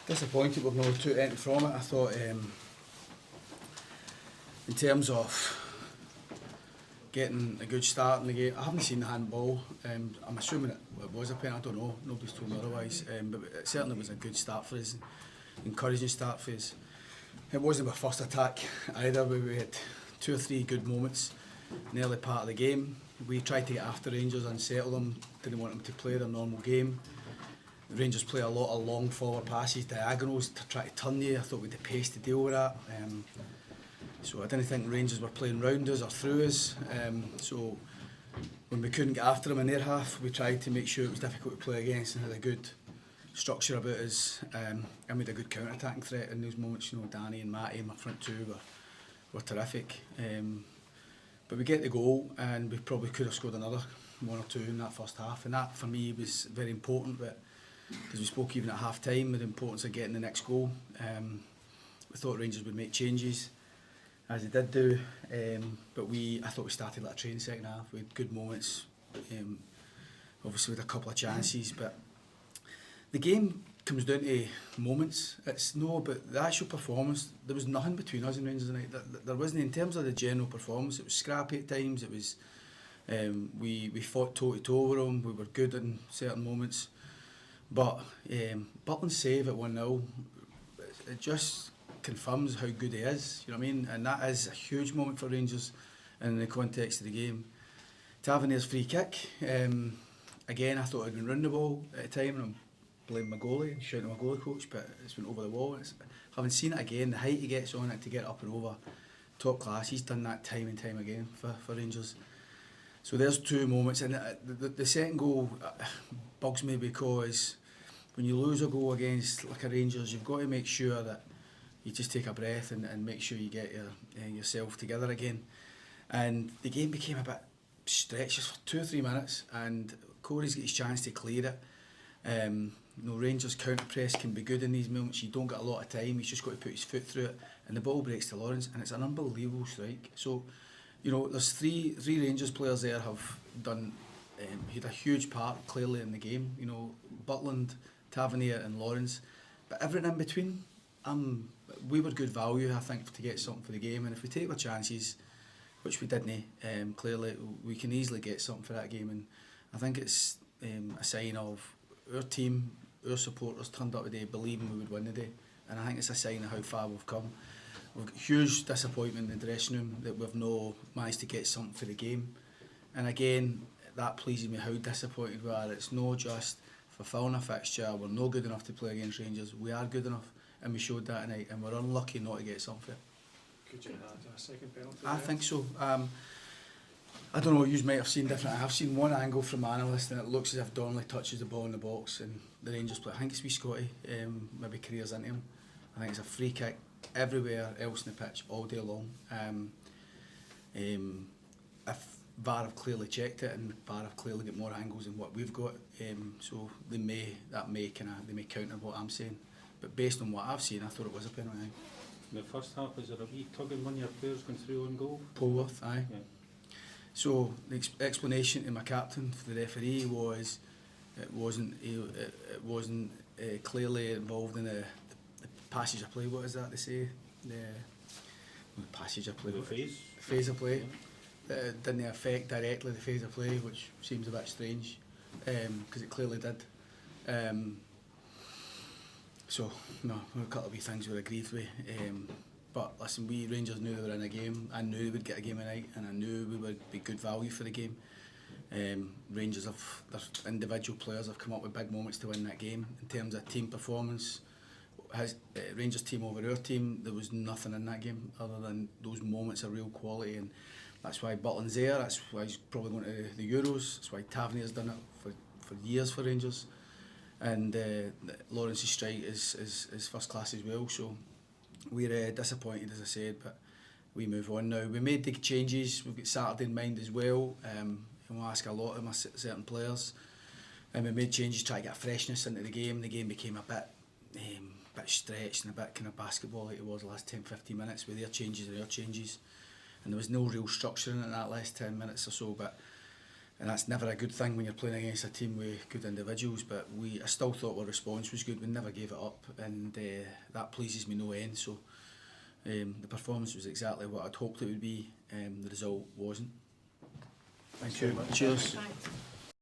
Disappointed we've not took anything from it. I thought in terms of getting a good start in the game, I haven't seen the handball. I'm assuming it was a penalty, I don't know, nobody's told me otherwise, but it certainly was a good start for us, encouraging start for us. It wasn't our first attack either, we had 2 or 3 good moments in the early part of the game. We tried to get after Rangers, unsettle them, didn't want them to play their normal game. Rangers play a lot of long forward passes, diagonals to try to turn you. I thought we had the pace to deal with that. So I didn't think Rangers were playing round us or through us. So when we couldn't get after them in their half, we tried to make sure it was difficult to play against and had a good structure about us. And we had a good counter-attacking threat in those moments. You know, Danny and Matty, my front two, were terrific. But we get the goal and we probably could have scored another 1 or 2 in that first half. And that for me was very important, but because we spoke even at half time with the importance of getting the next goal. We thought Rangers would make changes, as they did do, but I thought we started like a train second half. We had good moments, obviously with a couple of chances, but the game comes down to moments. It's no about the actual performance. There was nothing between us and Rangers tonight. There wasn't, in terms of the general performance. It was scrappy at times. It was we fought toe to toe with them. We were good in certain moments. But Butland's save at 1-0, it just confirms how good he is, you know what I mean? And that is a huge moment for Rangers in the context of the game. Tavernier's free kick, again I thought I'd been round the ball at the time, and I'm blaming my goalie and shouting at my goalie coach, but it's went over the wall. Having seen it again, the height he gets on it to get up and over, top class. He's done that time and time again for Rangers. So there's 2 moments, and the second goal bugs me because when you lose a goal against like a Rangers, you've got to make sure that you just take a breath and make sure you get yourself together again. And the game became a bit stretched just for 2 or 3 minutes, and Corey's got his chance to clear it. You know, Rangers counter press can be good in these moments. You don't get a lot of time. He's just got to put his foot through it, and the ball breaks to Lawrence, and it's an unbelievable strike. So, you know, there's three Rangers players there have done. He had a huge part clearly in the game. You know, Butland, Tavernier, and Lawrence, but everything in between. We were good value, I think, to get something for the game, and if we take our chances, which we didn't, clearly we can easily get something for that game. And I think it's a sign of our team, our supporters turned up today believing we would win today, and I think it's a sign of how far we've come. We've got huge disappointment in the dressing room that we've not managed to get something for the game, and again that pleases me how disappointed we are. It's not just fulfilling a fixture, we're not good enough to play against Rangers. We are good enough, and we showed that tonight, and we're unlucky not to get something. Could you add a second penalty? I think so. I don't know, you might have seen different. I've seen one angle from analyst and it looks as if Donnelly touches the ball in the box and the Rangers play. I think it's wee Scotty, maybe careers into him. I think it's a free kick everywhere else in the pitch all day long. If VAR have clearly checked it and VAR have clearly got more angles than what we've got, so they may counter what I'm saying. But based on what I've seen, I thought it was a penalty. In the first half, was there a wee tug in one of your players going through on goal? Polworth, aye. Yeah. So the explanation to my captain for the referee was it wasn't clearly involved in the passage of play. What is that they say? The passage of play. The phase. The phase of play. Yeah. It didn't affect directly the phase of play, which seems a bit strange, because it clearly did. So no, a couple of wee things we agreed with. But listen, we Rangers knew they were in a game. I knew they would get a game tonight, and I knew we would be good value for the game. Rangers have, their individual players have come up with big moments to win that game. In terms of team performance, Rangers team over our team, there was nothing in that game other than those moments of real quality, and that's why Butland's there. That's why he's probably going to the Euros. That's why Tavernier's done it for years for Rangers. And Lawrence's strike is first class as well. So we're disappointed, as I said, but we move on now. We made the changes. We've got Saturday in mind as well. And we'll ask a lot of my certain players. And we made changes to try to get freshness into the game. The game became a bit stretched and a bit kind of basketball like it was the last 10-15 minutes with their changes and our changes. And there was no real structure in it that last 10 minutes or so. But and that's never a good thing when you're playing against a team with good individuals. But I still thought our response was good. We never gave it up, and that pleases me no end. So the performance was exactly what I'd hoped it would be. The result wasn't. Thank you. Cheers. Thanks.